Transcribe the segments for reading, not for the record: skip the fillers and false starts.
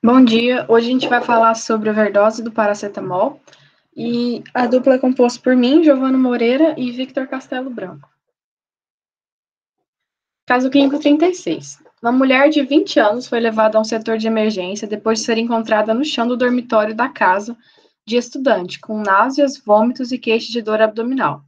Bom dia, hoje a gente vai falar sobre overdose do paracetamol e a dupla é composta por mim, Giovana Moreira e Victor Castelo Branco. Caso clínico 36. Uma mulher de 20 anos foi levada a um setor de emergência depois de ser encontrada no chão do dormitório da casa de estudante, com náuseas, vômitos e queixas de dor abdominal.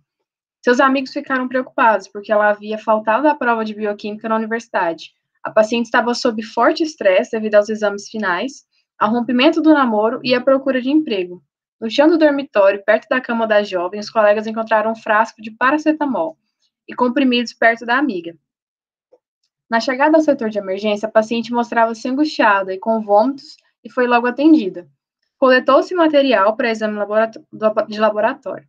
Seus amigos ficaram preocupados porque ela havia faltado à prova de bioquímica na universidade. A paciente estava sob forte estresse devido aos exames finais, ao rompimento do namoro e à procura de emprego. No chão do dormitório, perto da cama da jovem, os colegas encontraram um frasco de paracetamol e comprimidos perto da amiga. Na chegada ao setor de emergência, a paciente mostrava-se angustiada e com vômitos e foi logo atendida. Coletou-se material para exame de laboratório.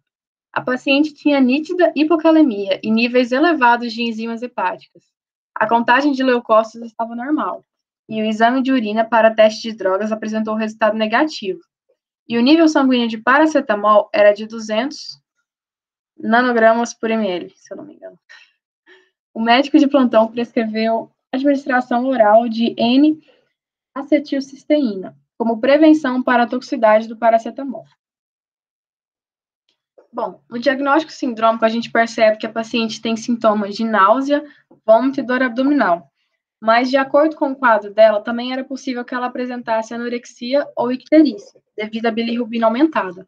A paciente tinha nítida hipocalemia e níveis elevados de enzimas hepáticas. A contagem de leucócitos estava normal, e o exame de urina para teste de drogas apresentou resultado negativo. E o nível sanguíneo de paracetamol era de 200 nanogramas por ml, se eu não me engano. O médico de plantão prescreveu administração oral de N-acetilcisteína, como prevenção para a toxicidade do paracetamol. Bom, no diagnóstico sindrômico, a gente percebe que a paciente tem sintomas de náusea, vômito e dor abdominal. Mas, de acordo com o quadro dela, também era possível que ela apresentasse anorexia ou icterícia, devido à bilirrubina aumentada.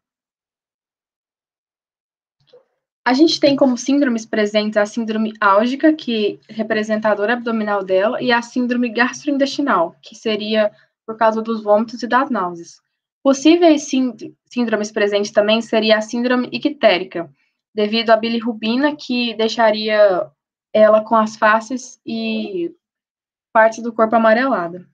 A gente tem como síndromes presentes a síndrome álgica, que representa a dor abdominal dela, e a síndrome gastrointestinal, que seria por causa dos vômitos e das náuseas. Possíveis síndromes presentes também seria a síndrome ictérica, devido à bilirrubina, que deixaria ela com as faces e partes do corpo amarelada.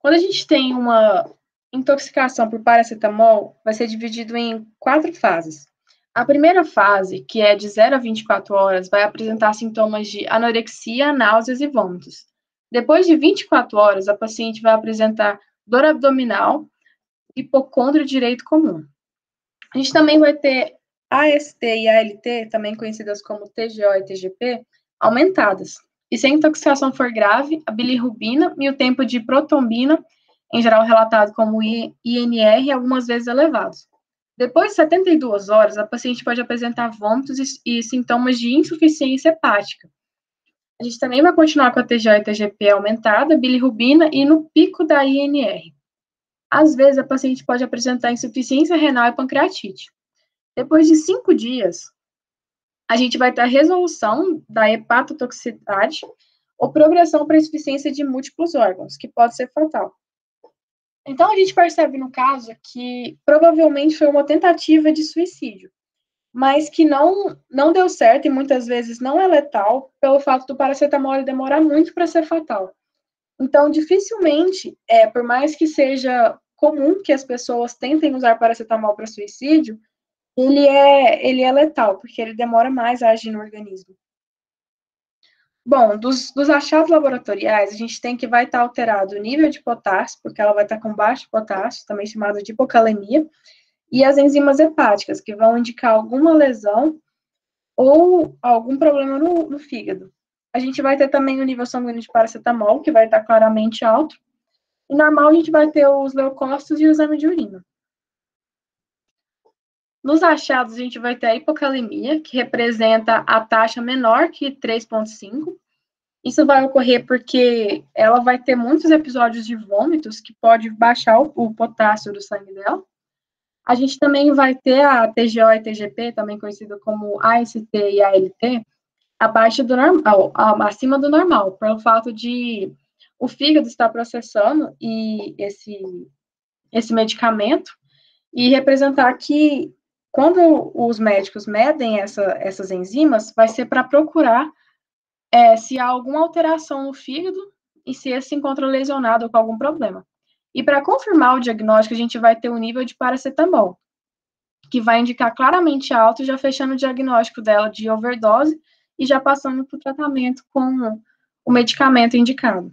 Quando a gente tem uma intoxicação por paracetamol, vai ser dividido em 4 fases. A primeira fase, que é de 0 a 24 horas, vai apresentar sintomas de anorexia, náuseas e vômitos. Depois de 24 horas, a paciente vai apresentar dor abdominal, hipocôndrio direito comum. A gente também vai ter AST e ALT, também conhecidas como TGO e TGP, aumentadas. E se a intoxicação for grave, a bilirrubina e o tempo de protombina, em geral relatado como INR, algumas vezes elevados. Depois de 72 horas, a paciente pode apresentar vômitos e sintomas de insuficiência hepática. A gente também vai continuar com a TGO e TGP aumentada, bilirrubina e no pico da INR. Às vezes, a paciente pode apresentar insuficiência renal e pancreatite. Depois de 5 dias, a gente vai ter a resolução da hepatotoxicidade ou progressão para insuficiência de múltiplos órgãos, que pode ser fatal. Então, a gente percebe no caso que provavelmente foi uma tentativa de suicídio, mas que não deu certo e muitas vezes não é letal pelo fato do paracetamol demorar muito para ser fatal. Então, dificilmente, por mais que seja comum que as pessoas tentem usar paracetamol para suicídio, ele é letal, porque ele demora mais a agir no organismo. Bom, dos achados laboratoriais, a gente tem que vai estar alterado o nível de potássio, porque ela vai estar com baixo potássio, também chamada de hipocalemia, e as enzimas hepáticas, que vão indicar alguma lesão ou algum problema no fígado. A gente vai ter também o nível sanguíneo de paracetamol, que vai estar claramente alto, e normal a gente vai ter os leucócitos e o exame de urina. Nos achados, a gente vai ter a hipocalemia, que representa a taxa menor que 3,5. Isso vai ocorrer porque ela vai ter muitos episódios de vômitos, que pode baixar o potássio do sangue dela. A gente também vai ter a TGO e TGP, também conhecida como AST e ALT, abaixo do normal, acima do normal, pelo fato de o fígado estar processando esse medicamento e representar que quando os médicos medem essas enzimas, vai ser para procurar se há alguma alteração no fígado e se esse se encontra lesionado com algum problema. E para confirmar o diagnóstico, a gente vai ter o nível de paracetamol, que vai indicar claramente alto, já fechando o diagnóstico dela de overdose e já passando para o tratamento com o medicamento indicado.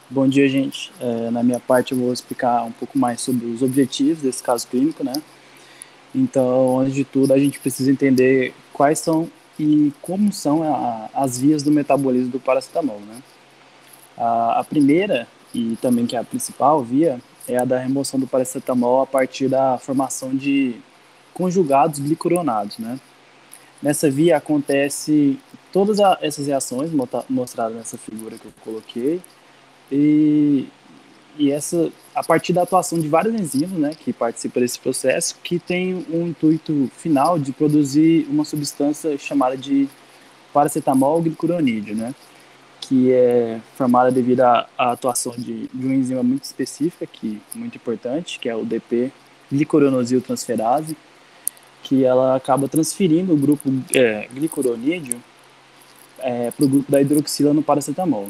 Bom dia, gente. Na minha parte, eu vou explicar um pouco mais sobre os objetivos desse caso clínico, né? Então, antes de tudo, a gente precisa entender quais são e como são as vias do metabolismo do paracetamol, né? A primeira, e também que é a principal via, é a da remoção do paracetamol a partir da formação de conjugados glicuronados, né? Nessa via acontece todas essas reações mostradas nessa figura que eu coloquei, e, a partir da atuação de várias enzimas, né, que participam desse processo, que tem um intuito final de produzir uma substância chamada de paracetamol glicuronídeo, né, que é formada devido à atuação de uma enzima muito específica, que é muito importante, que é o DP glicuranosiltransferase, que ela acaba transferindo o grupo glicuronídeo para o grupo da hidroxila no paracetamol.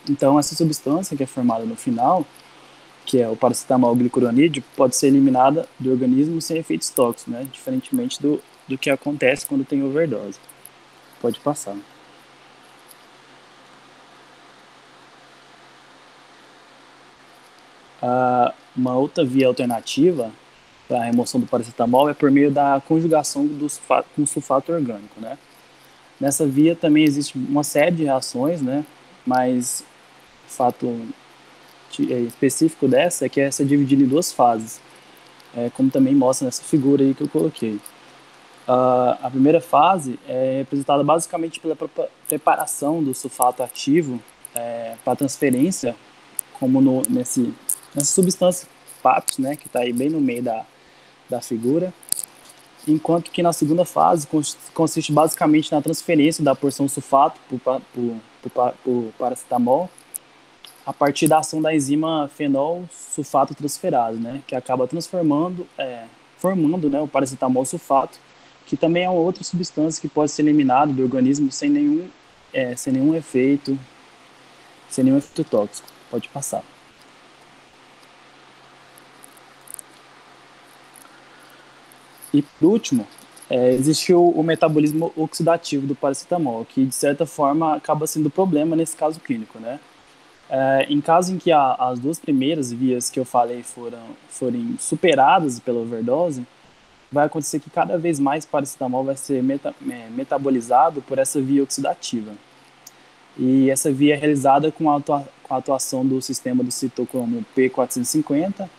Então, essa substância que é formada no final, que é o paracetamol glicuronídeo, pode ser eliminada do organismo sem efeitos tóxicos, né? Diferentemente do que acontece quando tem overdose. Pode passar. Uma outra via alternativa para a remoção do paracetamol é por meio da conjugação com sulfato orgânico, né? Nessa via também existe uma série de reações, né? Mas o fato específico dessa é que essa é dividida em duas fases, como também mostra nessa figura aí que eu coloquei. A primeira fase é representada basicamente pela preparação do sulfato ativo para transferência, como nessa substância PAPs, né, que está aí bem no meio da figura, enquanto que na segunda fase consiste basicamente na transferência da porção sulfato por paracetamol a partir da ação da enzima fenol sulfato transferase, né, que acaba formando, né, o paracetamol sulfato, que também é uma outra substância que pode ser eliminada do organismo sem nenhum efeito tóxico. Pode passar. E por último, existe o metabolismo oxidativo do paracetamol, que de certa forma acaba sendo problema nesse caso clínico, né? Em caso em que as duas primeiras vias que eu falei forem superadas pela overdose, vai acontecer que cada vez mais paracetamol vai ser metabolizado por essa via oxidativa. E essa via é realizada com a atuação do sistema do citocromo P450,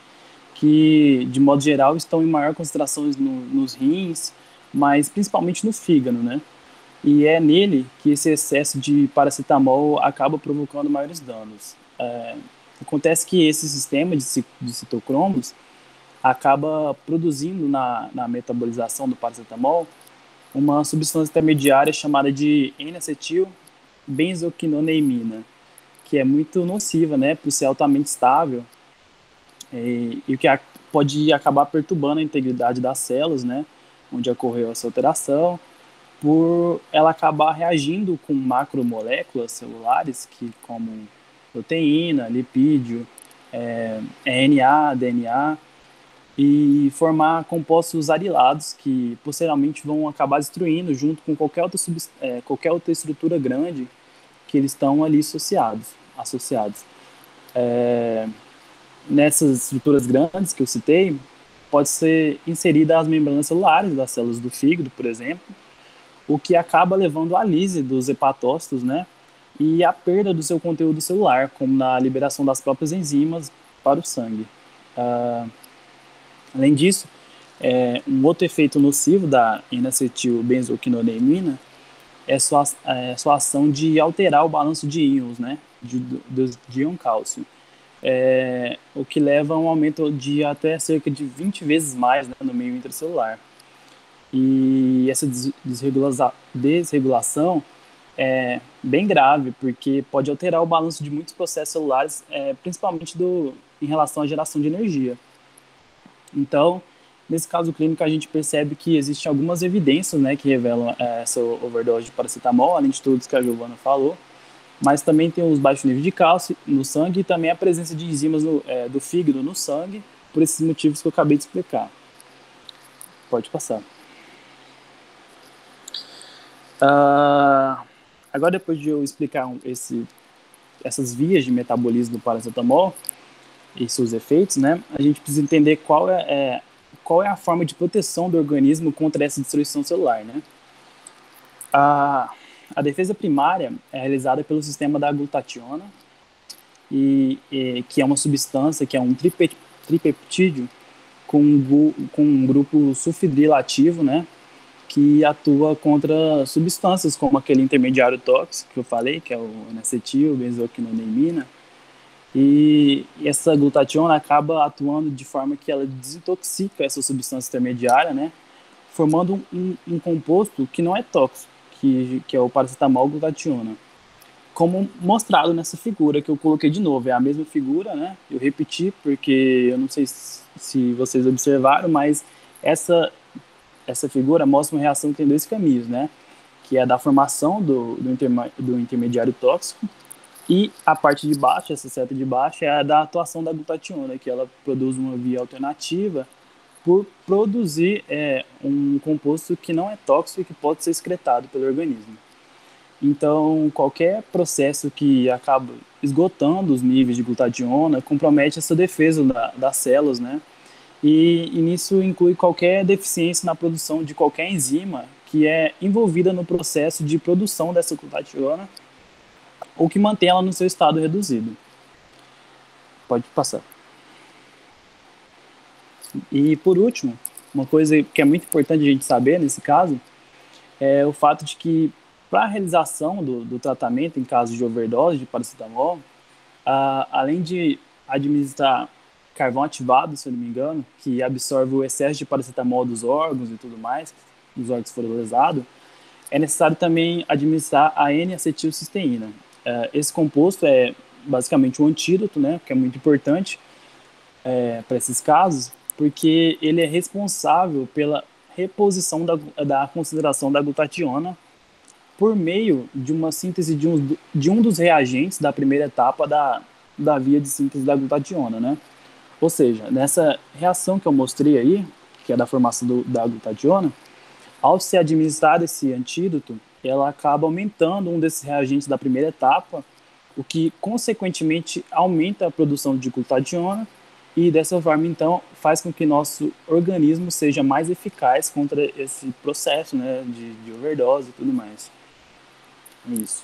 que, de modo geral, estão em maior concentração nos rins, mas principalmente no fígado, né? E é nele que esse excesso de paracetamol acaba provocando maiores danos. Acontece que esse sistema de citocromos acaba produzindo na metabolização do paracetamol uma substância intermediária chamada de N-acetil-benzoquinoneimina, que é muito nociva, né, por ser altamente estável e o que pode acabar perturbando a integridade das células, né, onde ocorreu essa alteração, por ela acabar reagindo com macromoléculas celulares, como proteína, lipídio, RNA, DNA, e formar compostos arilados que posteriormente vão acabar destruindo junto com qualquer outra estrutura grande que eles estão ali associados. Nessas estruturas grandes que eu citei, pode ser inserida as membranas celulares das células do fígado, por exemplo, o que acaba levando à lise dos hepatócitos, né, e à perda do seu conteúdo celular, como na liberação das próprias enzimas para o sangue. Além disso, um outro efeito nocivo da N-acetil-benzoquinoneimina é sua ação de alterar o balanço de íons, né, de íon cálcio, o que leva a um aumento de até cerca de 20 vezes mais, né, no meio intracelular. E essa desregulação é bem grave, porque pode alterar o balanço de muitos processos celulares, principalmente em relação à geração de energia. Então, nesse caso clínico, a gente percebe que existem algumas evidências, né, que revelam essa overdose de paracetamol, além de tudo que a Giovana falou, mas também tem os baixos níveis de cálcio no sangue e também a presença de enzimas do fígado no sangue, por esses motivos que eu acabei de explicar. Pode passar. Agora, depois de eu explicar essas vias de metabolismo do paracetamol e seus efeitos, né, a gente precisa entender qual é a forma de proteção do organismo contra essa destruição celular, né? A, a defesa primária é realizada pelo sistema da glutationa, que é uma substância, que é um tripeptídeo com um grupo sulfidrilativo, né, que atua contra substâncias como aquele intermediário tóxico que eu falei, que é o N-acetil, benzoquinoneimina, e essa glutationa acaba atuando de forma que ela desintoxica essa substância intermediária, né, formando um composto que não é tóxico, que é o paracetamol glutationa. Como mostrado nessa figura que eu coloquei de novo, é a mesma figura, né? Eu repeti porque eu não sei se vocês observaram, mas essa figura mostra uma reação que tem dois caminhos, né? Que é da formação do intermediário tóxico, e a parte de baixo, essa seta de baixo, é a da atuação da glutationa, que ela produz uma via alternativa por produzir um composto que não é tóxico e que pode ser excretado pelo organismo. Então, qualquer processo que acaba esgotando os níveis de glutationa compromete essa defesa das células, né? E nisso inclui qualquer deficiência na produção de qualquer enzima que é envolvida no processo de produção dessa glutationa ou que mantém ela no seu estado reduzido. Pode passar. E por último, uma coisa que é muito importante a gente saber nesse caso é o fato de que para a realização do tratamento em caso de overdose de paracetamol, além de administrar carvão ativado, se eu não me engano, que absorve o excesso de paracetamol dos órgãos e tudo mais, dos órgãos que foram lesados, é necessário também administrar a N-acetilcisteína. Esse composto é basicamente um antídoto, né, que é muito importante para esses casos, porque ele é responsável pela reposição da concentração da glutationa por meio de uma síntese de um dos reagentes da primeira etapa da via de síntese da glutationa, né? Ou seja, nessa reação que eu mostrei aí, que é da formação da glutationa, ao se administrar esse antídoto, ela acaba aumentando um desses reagentes da primeira etapa, o que consequentemente aumenta a produção de glutationa e dessa forma então faz com que nosso organismo seja mais eficaz contra esse processo, né, de overdose e tudo mais. Isso.